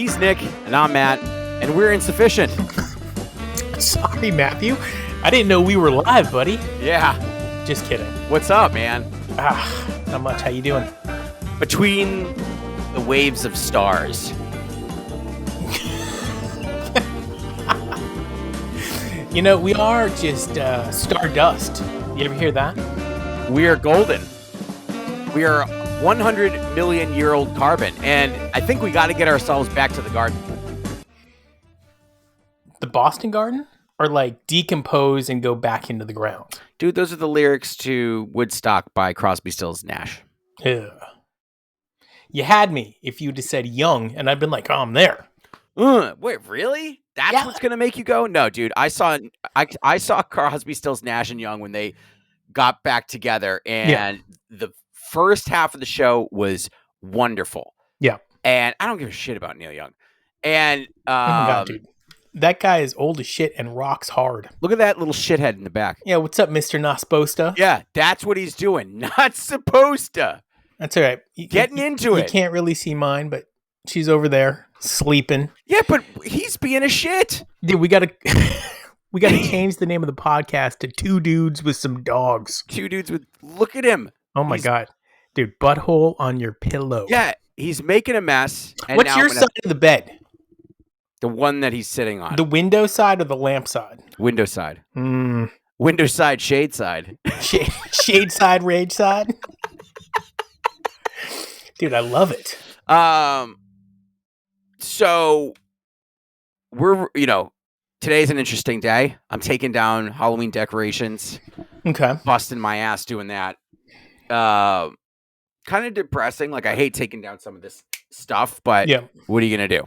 He's Nick, and I'm Matt, and we're insufficient. Sorry, Matthew. I didn't know we were live, buddy. Yeah. Just kidding. What's up, man? Not much. How you doing? Between the waves of stars. You know, we are just stardust. You ever hear that? We are golden. We are 100 million year old carbon, and I think we got to get ourselves back to the garden. The Boston Garden? Or like decompose and go back into the ground? Dude, those are the lyrics to Woodstock by Crosby, Stills, Nash. Ugh. You had me if you'd have said young, and I'd been like, oh, I'm there. Wait, really? That's what's gonna make you go? No, dude. I saw Crosby, Stills, Nash and Young when they got back together, and the first half of the show was wonderful. Yeah. And I don't give a shit about Neil Young. And oh my God, dude. That guy is old as shit and rocks hard. Look at that little shithead in the back. Yeah, what's up, Mr. Not Supposed to? Yeah, that's what he's doing. Not supposed to. That's all right. Getting into it. You can't really see mine, but she's over there sleeping. Yeah, but he's being a shit. Dude, we gotta change the name of the podcast to Two Dudes with Some Dogs. Two dudes with. Look at him. Oh my God, dude! Butthole on your pillow. Yeah, he's making a mess. And what's your side of the bed? The one that he's sitting on. The window side or the lamp side? Window side. Window side, shade side. Shade side, rage side. Dude, I love it. So we're, today's an interesting day. I'm taking down Halloween decorations. Okay. Busting my ass doing that. Kind of depressing. Like, I hate taking down some of this stuff, but what are you going to do?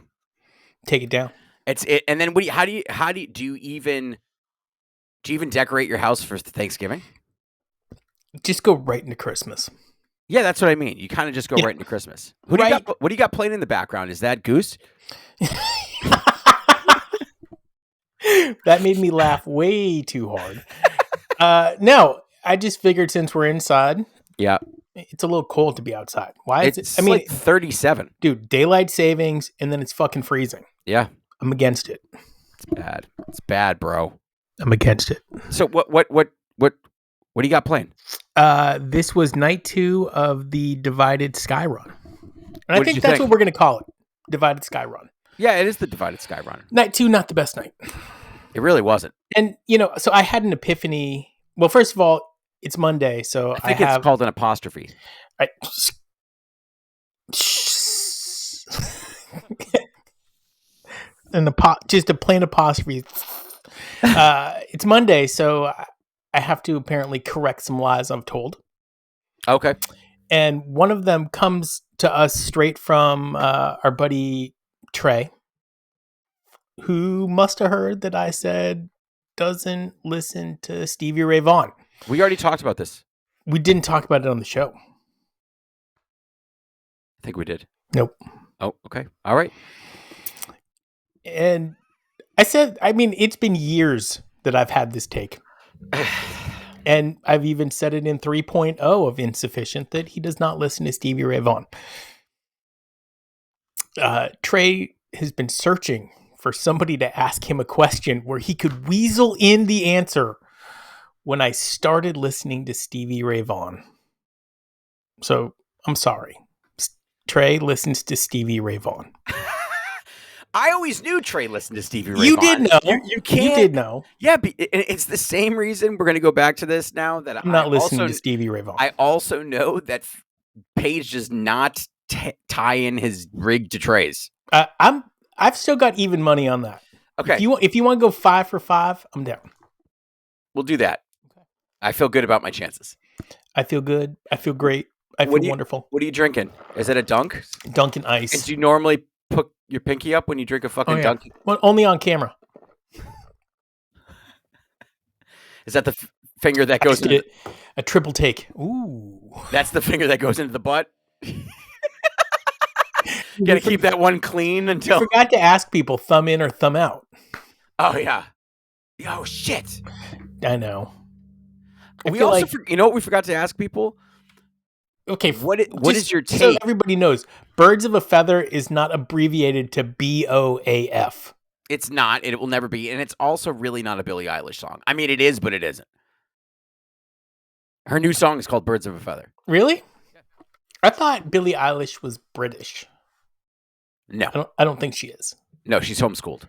Take it down. And then do you even decorate your house for Thanksgiving? Just go right into Christmas. Yeah, that's what I mean. You kind of just go right into Christmas. What do you got playing in the background? Is that Goose? That made me laugh way too hard. No, I just figured since we're inside, it's a little cold to be outside. Why is it? I mean, like 37. Dude, daylight savings, and then it's fucking freezing. Yeah, I'm against it. It's bad. It's bad, bro. I'm against it. So what do you got playing? This was night 2 of the Divided Sky Run. And I think that's what we're going to call it. Divided Sky Run. Yeah, it is the Divided Sky Run. Night 2, not the best night. It really wasn't. And, so I had an epiphany. Well, first of all, it's Monday, so I think it's called an apostrophe. Just a plain apostrophe. It's Monday, so I have to apparently correct some lies I've told. Okay. And one of them comes to us straight from our buddy Trey, who must have heard that I said doesn't listen to Stevie Ray Vaughan. We already talked about this. We didn't talk about it on the show. I think we did. Nope. Oh, okay. All right. And I said, it's been years that I've had this take. And I've even said it in 3.0 of Insufficient that he does not listen to Stevie Ray Vaughan. Trey has been searching for somebody to ask him a question where he could weasel in the answer when I started listening to Stevie Ray Vaughan. So I'm sorry. Trey listens to Stevie Ray Vaughan. I always knew Trey listened to Stevie Ray Vaughan. You did know. You can't. You did know. Yeah, it's the same reason we're going to go back to this now that I'm not listening to Stevie Ray Vaughan. I also know that Paige does not tie in his rig to Trey's. I've still got even money on that. Okay. If you want to go 5 for 5, I'm down. We'll do that. Okay. I feel good about my chances. I feel good. I feel great. I feel wonderful. What are you drinking? Is it a Dunk? Dunkin' Ice. And do you normally put your pinky up when you drink a fucking Dunk? Well, only on camera. Is that the finger that goes into a triple take? Ooh. That's the finger that goes into the butt? Got to keep that one clean until... I forgot to ask people thumb in or thumb out. Oh, yeah. Oh, shit. I know. You know what we forgot to ask people? Okay. What is your take? So everybody knows, Birds of a Feather is not abbreviated to BOAF. It's not. It will never be. And it's also really not a Billie Eilish song. I mean, it is, but it isn't. Her new song is called Birds of a Feather. Really? I thought Billie Eilish was British. No. I don't think she is. No, she's homeschooled.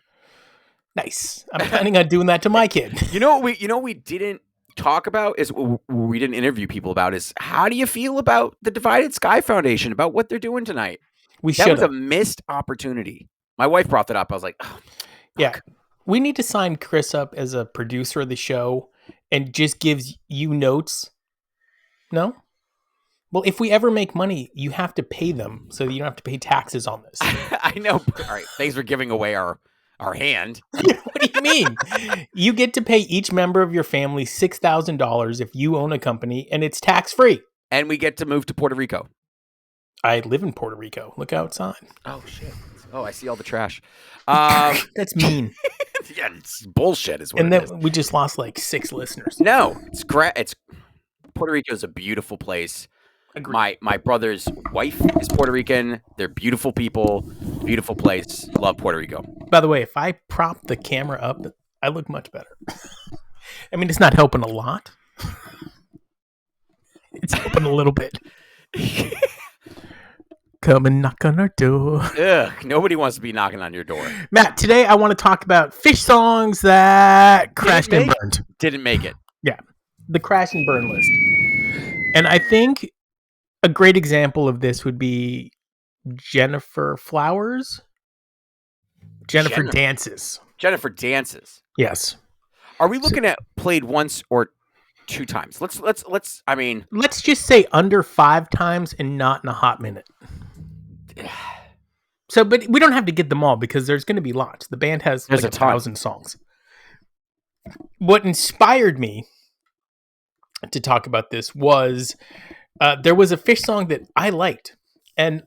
Nice. I'm planning on doing that to my kid. You know what we didn't talk about is we didn't interview people about is how do you feel about the Divided Sky Foundation, about what they're doing tonight? That was a missed opportunity. My wife brought that up. I was like, oh, yeah, we need to sign Chris up as a producer of the show and just gives you notes. No? Well, if we ever make money, you have to pay them so that you don't have to pay taxes on this. I know. All right. Thanks for giving away our hand. What do you mean? You get to pay each member of your family $6,000 if you own a company, and it's tax-free. And we get to move to Puerto Rico. I live in Puerto Rico. Look outside. Oh, shit. Oh, I see all the trash. That's mean. Yeah, it's bullshit is what and it then is. We just lost like 6 listeners. No, it's Puerto Rico is a beautiful place. Agreed. My brother's wife is Puerto Rican. They're beautiful people, beautiful place. Love Puerto Rico. By the way, if I prop the camera up, I look much better. I mean, it's not helping a lot. It's helping a little bit. Come and knock on our door. Ugh, nobody wants to be knocking on your door. Matt, today I want to talk about Phish songs that crashed and burned. Didn't make it. Yeah, the crash and burn list. And I think a great example of this would be Jennifer Flowers. Jennifer Dances. Jennifer Dances. Yes. Are we looking at played once or 2 times? Let's I mean, let's just say under 5 times and not in a hot minute. So, but we don't have to get them all because there's going to be lots. The band has like 1,000 songs. What inspired me to talk about this was there was a Phish song that I liked. And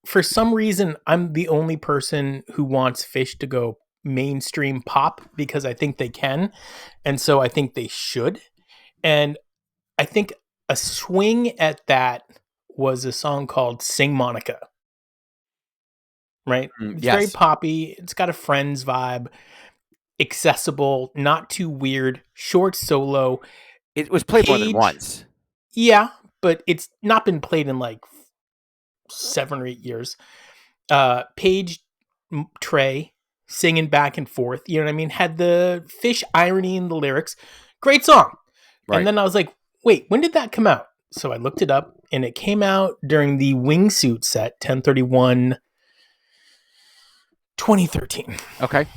for some reason, I'm the only person who wants Phish to go mainstream pop because I think they can. And so I think they should. And I think a swing at that was a song called Sing Monica. Right? It's very poppy. It's got a Friends vibe. Accessible, not too weird, short solo. It was played more than once. Yeah, but it's not been played in like 7 or 8 years. Paige, Trey, singing back and forth. You know what I mean? Had the Phish irony in the lyrics. Great song. Right. And then I was like, wait, when did that come out? So I looked it up, and it came out during the Wingsuit set, 10/31, 2013. Okay.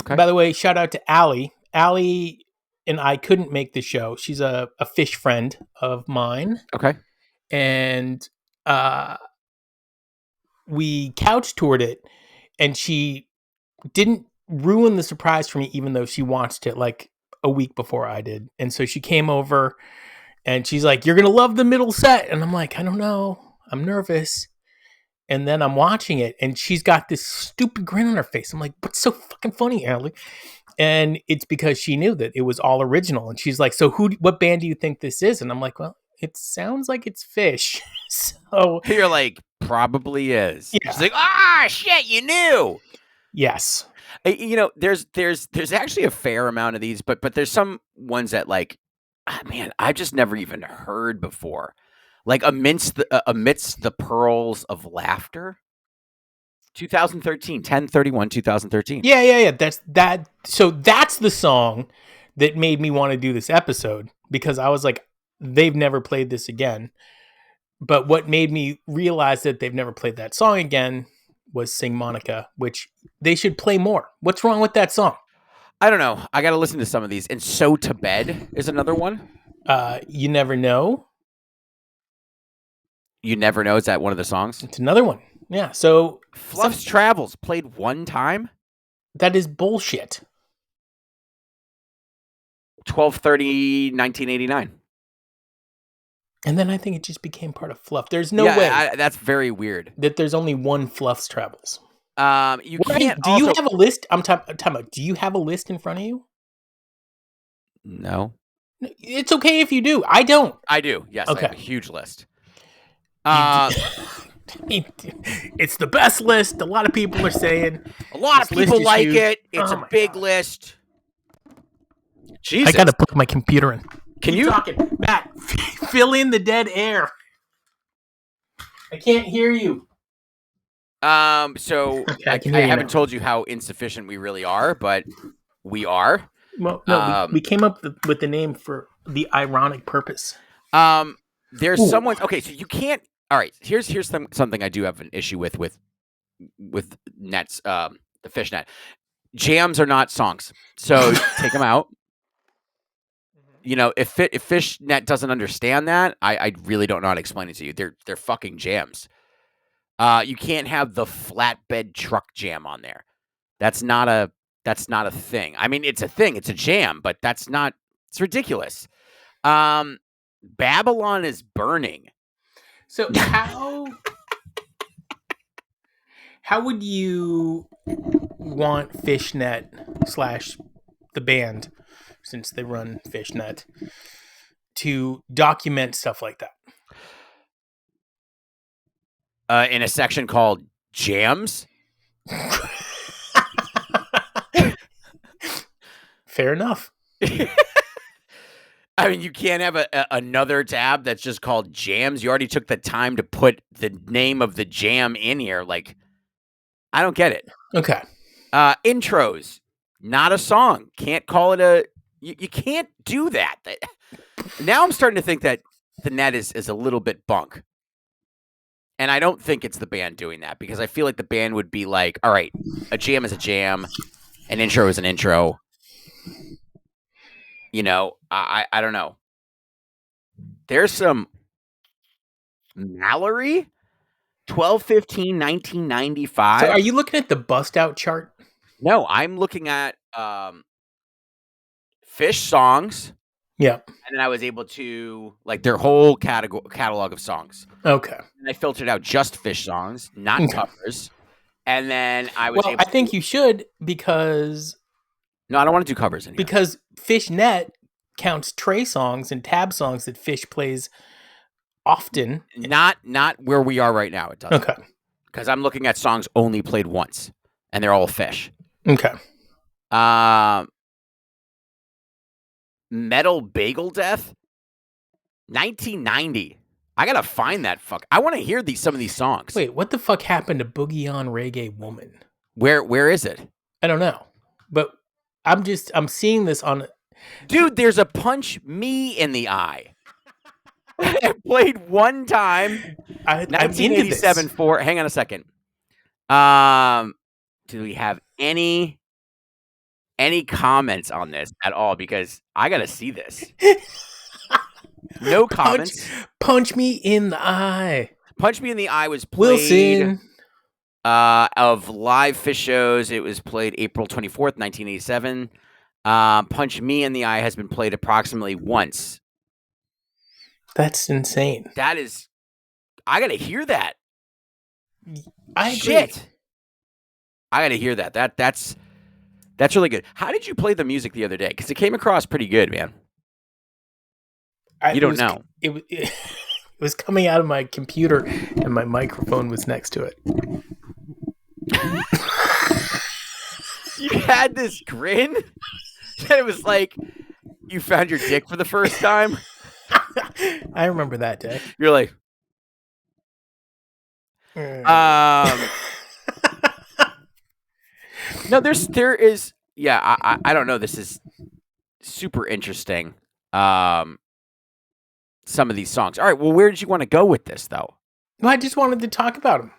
By the way, shout out to Allie. Allie and I couldn't make the show. She's a Phish friend of mine. Okay. And we couch toured it, and she didn't ruin the surprise for me, even though she watched it like a week before I did. And so she came over, and she's like, "You're going to love the middle set." And I'm like, "I don't know. I'm nervous." And then I'm watching it, and she's got this stupid grin on her face. I'm like, "What's so fucking funny, Allie?" And it's because she knew that it was all original. And she's like, "So what band do you think this is?" And I'm like, "Well, it sounds like it's Phish." So you're like, probably is. Yeah. She's like, shit, you knew. Yes. You know, there's actually a fair amount of these, but there's some ones that like, man, I've just never even heard before. Like amidst the pearls of laughter. 2013, 10/31, 2013. Yeah. That. So that's the song that made me want to do this episode, because I was like, they've never played this again. But what made me realize that they've never played that song again was Sing Monica, which they should play more. What's wrong with that song? I don't know. I got to listen to some of these. And So to Bed is another one. You Never Know. You Never Know. Is that one of the songs? It's another one. Yeah. So Fluff's Travels played one time. That is bullshit. 12/30/1989. And then I think it just became part of Fluff. There's no way. That's very weird. That there's only one Fluff's Travels. You can't. Do you have a list? I'm talking about. Do you have a list in front of you? No. It's okay if you do. I don't. I do. Yes. Okay. I have a huge list. Uh, It's the best list. A lot of people are saying. A lot of people like huge. it. It's a big list. Jesus. I gotta plug my computer in. Can Keep you talking, Matt? Fill in the dead air. I can't hear you. So Okay, I haven't told you how insufficient we really are, but we are. Well, no, we came up with the name for the ironic purpose. There's someone. Okay, so you can't. All right, here's something I do have an issue with nets. The Phish net jams are not songs, so take them out. You know, if Phish net doesn't understand that, I really don't know how to explain it to you. They're fucking jams. You can't have the flatbed truck jam on there. That's not a thing. I mean, it's a thing. It's a jam, but that's not. It's ridiculous. Babylon is burning. So how would you want Fishnet / the band, since they run Fishnet, to document stuff like that? In a section called jams. Fair enough. I mean, you can't have another tab that's just called jams. You already took the time to put the name of the jam in here. Like, I don't get it. Okay. Intros, not a song. Can't call it a. You can't do that. Now I'm starting to think that the net is a little bit bunk. And I don't think it's the band doing that, because I feel like the band would be like, all right, a jam is a jam, an intro is an intro. You know, I don't know. There's some Mallory, 12/15/1995. So are you looking at the bust out chart? No, I'm looking at Phish songs. Yeah. And then I was able to, like, their whole catalog of songs. Okay. And I filtered out just Phish songs, not covers. And then I was able I think you should, because... No, I don't want to do covers anymore. Because Fishnet counts Trey songs and Tab songs that Phish plays often. Not where we are right now, it doesn't. Okay. Because I'm looking at songs only played once, and they're all Phish. Okay. Metal Bagel Death, 1990. I gotta find that fuck. I want to hear some of these songs. Wait, what the fuck happened to Boogie on Reggae Woman? Where is it? I don't know, but I'm seeing this on. Dude, there's a Punch Me in the Eye. I played one time. 1987 for. Hang on a second. Do we have any comments on this at all? Because I gotta see this. No comments. Punch Me in the Eye. Punch Me in the Eye was played. Wilson. Of live Phish shows, it was played April 24th, 1987. Punch Me in the Eye has been played approximately once. That's insane. That is... I gotta hear that. I agree. Shit. I gotta hear that. That's really good. How did you play the music the other day? Because it came across pretty good, man. You don't know. It was coming out of my computer, and my microphone was next to it. You had this grin that it was like you found your dick for the first time. I remember that day. You're like, no, there is, yeah. I don't know. This is super interesting. Some of these songs. All right. Well, where did you want to go with this, though? Well, I just wanted to talk about them.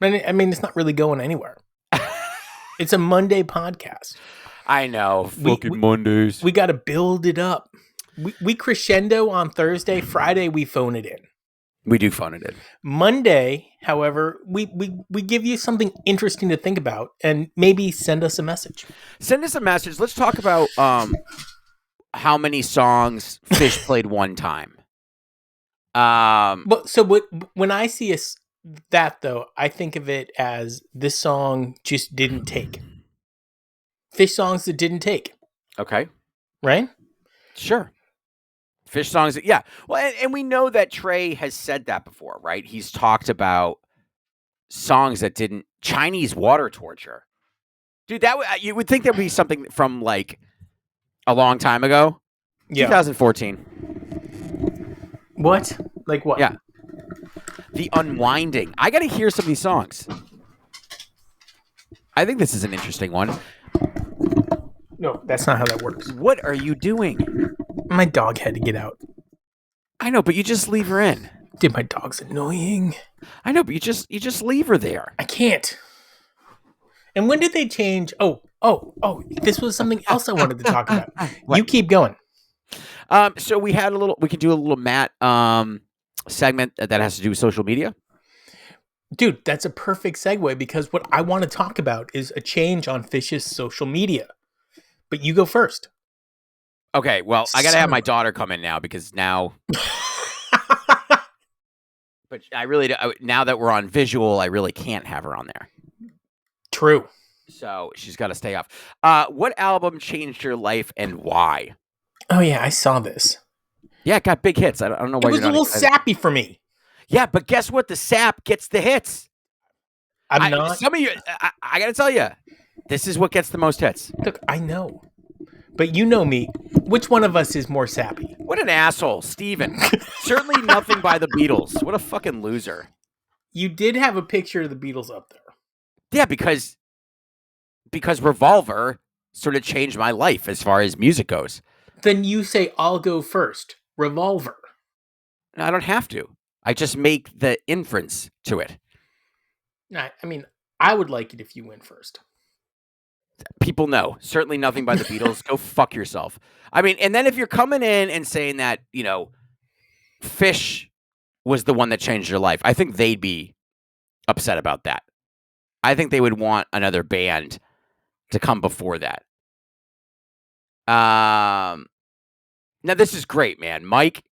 I mean, it's not really going anywhere. It's a Monday podcast. I know. Fucking Mondays. We got to build it up. We crescendo on Thursday. Friday, we phone it in. We do phone it in. Monday, however, we give you something interesting to think about, and maybe send us a message. Send us a message. Let's talk about how many songs Phish played one time. But so when I see that, though, I think of it as this song just didn't take. Phish songs that didn't take. Okay. Right? Sure. Phish songs, yeah. Well, and we know that Trey has said that before, right? He's talked about songs that didn't Chinese water torture. Dude, you would think that would be something from like a long time ago. Yeah. 2014. What? Like what? Yeah. The Unwinding. I got to hear some of these songs. I think this is an interesting one. No, that's not how that works. What are you doing? My dog had to get out. I know, but you just leave her in. Dude, my dog's annoying. I know, but you just leave her there. I can't. And when did they change? Oh, this was something else I wanted to talk about. You keep going. So we could do a little Matt segment that has to do with social media. Dude, that's a perfect segue because what I want to talk about is a change on Phish's social media. But you go first. Okay, well, I got to have my daughter come in now because now... But I really, now that we're on visual, I really can't have her on there. True. So she's got to stay off. What album changed your life and why? Oh, yeah, I saw this. Yeah, it got big hits. I don't know why it was you're not a little excited. sappy for me. Yeah, but guess what? The sap gets the hits. I'm not. Some of you, I got to tell you, this is what gets the most hits. Look, I know. But you know me. Which one of us is more sappy? What an asshole, Steven. Certainly Nothing by the Beatles. What a fucking loser. You did have a picture of the Beatles up there. Yeah, because Revolver sort of changed my life as far as music goes. Then you say, I'll go first. Revolver. No, I don't have to. I just make the inference to it. I mean, I would like it if you went first. People know. Certainly Nothing by the Beatles. Go fuck yourself. I mean, and then if you're coming in and saying that, Phish was the one that changed your life, I think they'd be upset about that. I think they would want another band to come before that. Now this is great, man. Mike,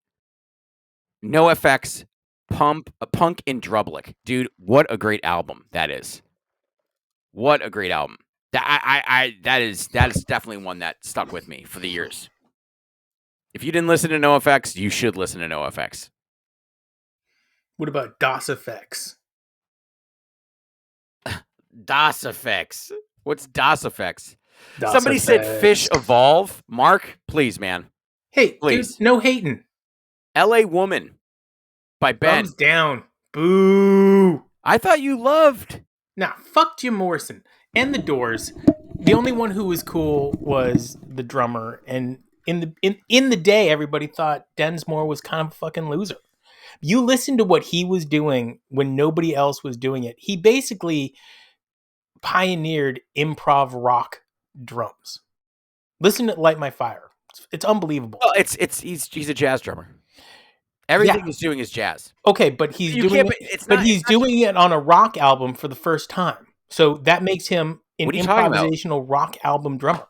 NoFX, Punk in Drublic. Dude, what a great album that is. What a great album. That is definitely one that stuck with me for the years. If you didn't listen to NoFX, you should listen to NoFX. What about DOS Effects? DOS Effects. What's DOS Effects? DOS Somebody Effects. said Phish Evolve. Mark, please, man. Hey, please. Dude, no hating. LA Woman by Ben. Thumbs down. Boo. I thought you loved. Nah, fuck Jim Morrison. And the Doors. The only one who was cool was the drummer. And in the day, everybody thought Densmore was kind of a fucking loser. You listen to what he was doing when nobody else was doing it. He basically pioneered improv rock drums. Listen to Light My Fire. It's unbelievable. Well, he's a jazz drummer. Everything he's doing is jazz. Okay, but he's doing it on a rock album for the first time. So that makes him an improvisational rock album drummer.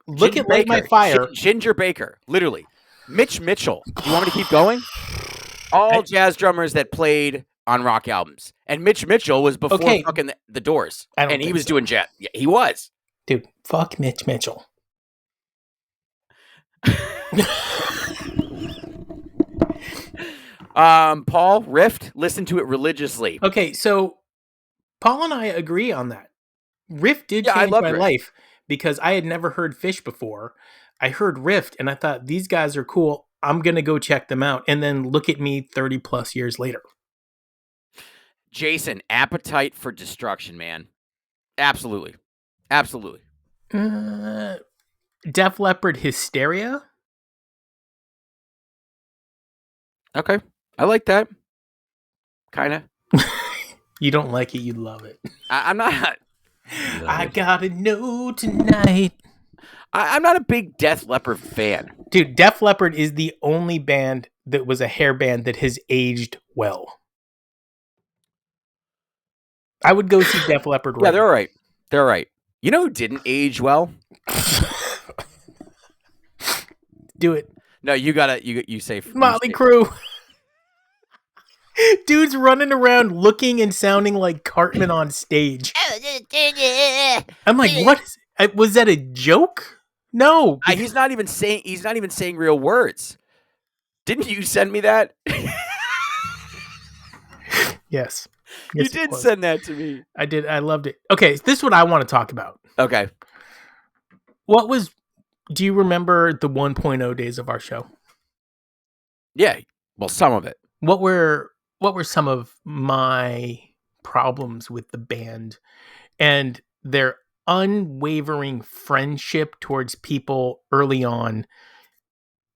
Look at Light My Fire. Ginger Baker, literally. Mitch Mitchell. Do you want me to keep going? All jazz drummers that played on rock albums. And Mitch Mitchell was before fucking the Doors. And he was doing jazz. Yeah, he was. Dude, fuck Mitch Mitchell. Paul, Rift, listen to it religiously. Okay, so Paul and I agree on that. Rift did change my life because I had never heard Phish before. I heard Rift and I thought, these guys are cool. I'm going to go check them out. And then look at me 30 plus years later. Jason, Appetite for Destruction, man. Absolutely. Absolutely. Def Leppard, Hysteria. Okay. I like that. Kind of. You don't like it, you love it. I'm not. I gotta know tonight. I'm not a big Def Leppard fan. Dude, Def Leppard is the only band that was a hair band that has aged well. I would go see Def Leppard right. Yeah, they're all right. They're all right. You know who didn't age well? Do it. No, you say Motley Crue. Dude's running around looking and sounding like Cartman on stage. I'm like, what? Was that a joke? No. He's not even saying real words. Didn't you send me that? Yes. You did send that to me. I did. I loved it. Okay, this is what I want to talk about. Okay. Do you remember the 1.0 days of our show? Yeah. Well, some of it. What were some of my problems with the band and their unwavering friendship towards people early on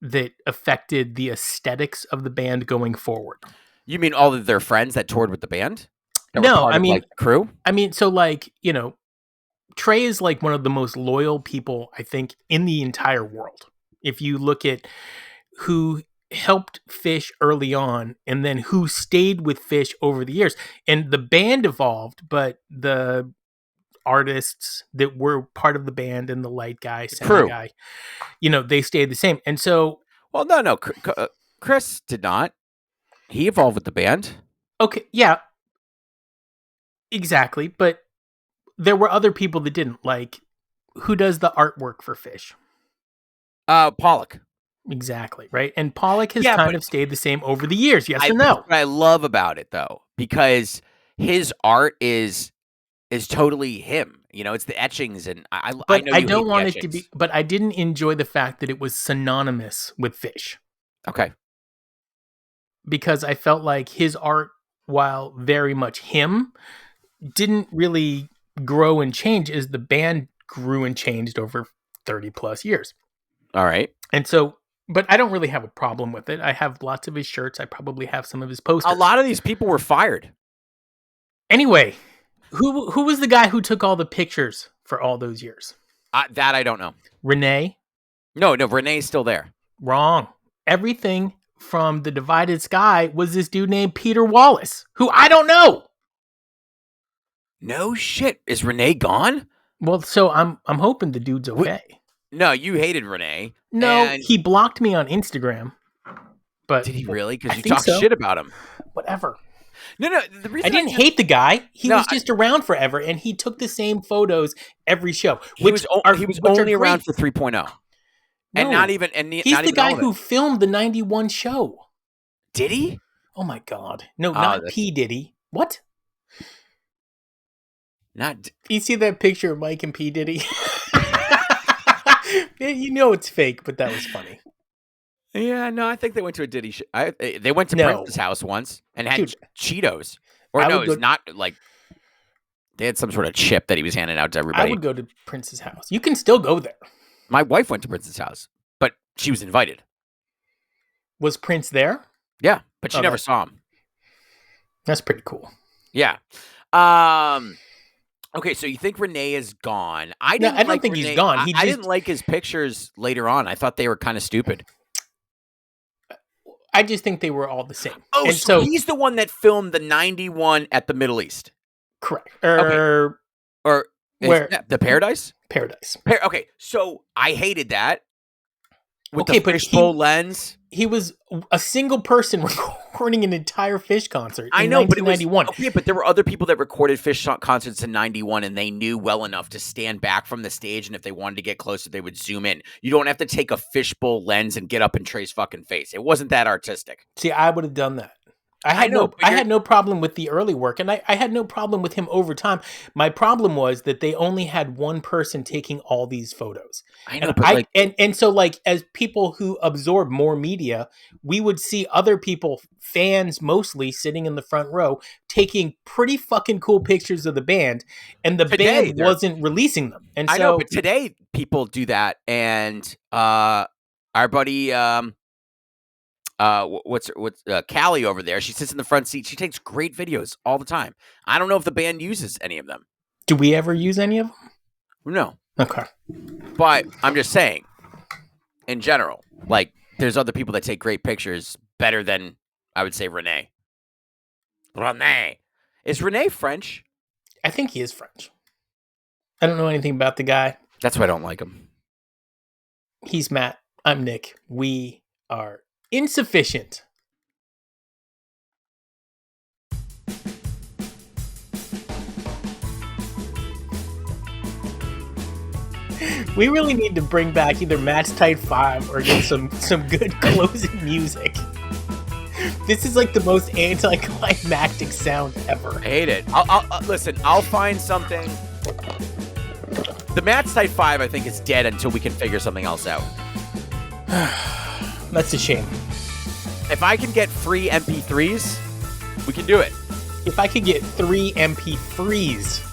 that affected the aesthetics of the band going forward? You mean all of their friends that toured with the band? No, I mean, the crew? I mean, so like, Trey is like one of the most loyal people, I think, in the entire world. If you look at who helped Phish early on and then who stayed with Phish over the years. And the band evolved, but the artists that were part of the band and the light guy, sound guy, they stayed the same. And so... Well, no. Chris did not. He evolved with the band. Okay, yeah. Exactly. But there were other people that didn't. Like, who does the artwork for Phish? Pollock. Exactly, right? And Pollock has kind of stayed the same over the years, yes and no. That's what I love about it, though, because his art is totally him. It's the etchings, and I know I don't want it to be, but I didn't enjoy the fact that it was synonymous with Phish. Okay. Because I felt like his art, while very much him, didn't really grow and change as the band grew and changed over 30 plus years. All right. And so, but I don't really have a problem with it. I have lots of his shirts. I probably have some of his posters. A lot of these people were fired. Anyway, who was the guy who took all the pictures for all those years? That I don't know. Renee? No, Renee's still there. Wrong. Everything from The Divided Sky was this dude named Peter Wallace, who I don't know. No shit. Is Renee gone? Well, so I'm hoping the dude's okay. No, you hated Renee. No, he blocked me on Instagram. But did he really? Because you talked shit about him. Whatever. No. The reason I didn't hate the guy. He was just around forever, and he took the same photos every show. He was only around for 3.0. No, and not even. And he's not the guy who filmed the 91 show. Did he? Oh my god! No, not P. Diddy. What? Not. You see that picture of Mike and P. Diddy? You know it's fake, but that was funny. Yeah, no, I think they went to a Diddy. They went to Prince's house once and had Cheetos. Or it's not like they had some sort of chip that he was handing out to everybody. I would go to Prince's house. You can still go there. My wife went to Prince's house, but she was invited. Was Prince there? Yeah, but she never saw him. That's pretty cool. Yeah. Okay, so you think Renee is gone? I don't think he's gone. I didn't like his pictures later on. I thought they were kind of stupid. I just think they were all the same. Oh, and so he's the one that filmed the 91 at the Middle East. Correct. Or where? The Paradise? Paradise. Okay, so I hated that. With the fishbowl lens. He was a single person recording an entire Phish concert I know, but 1991. But there were other people that recorded Phish concerts in 91, and they knew well enough to stand back from the stage, and if they wanted to get closer, they would zoom in. You don't have to take a fishbowl lens and get up and Trey's fucking face. It wasn't that artistic. See, I would have done that. I had no problem with the early work, and I had no problem with him over time. My problem was that they only had one person taking all these photos. I know, and so like as people who absorb more media, we would see other people, fans mostly, sitting in the front row taking pretty fucking cool pictures of the band, and the band wasn't releasing them. And I know, but today people do that, and our buddy. What's Callie over there? She sits in the front seat. She takes great videos all the time. I don't know if the band uses any of them. Do we ever use any of them? No. Okay. But I'm just saying, in general, like there's other people that take great pictures better than I would say Renee. Renee. Is Renee French? I think he is French. I don't know anything about the guy. That's why I don't like him. He's Matt. I'm Nick. We are insufficient. We really need to bring back either Match Tight 5 or get some good closing music. This is like the most anticlimactic sound ever. I hate it. I'll listen. I'll find something. The Match Tight 5, I think, is dead until we can figure something else out. That's a shame. If I can get free MP3s, we can do it. If I could get 3 MP3s,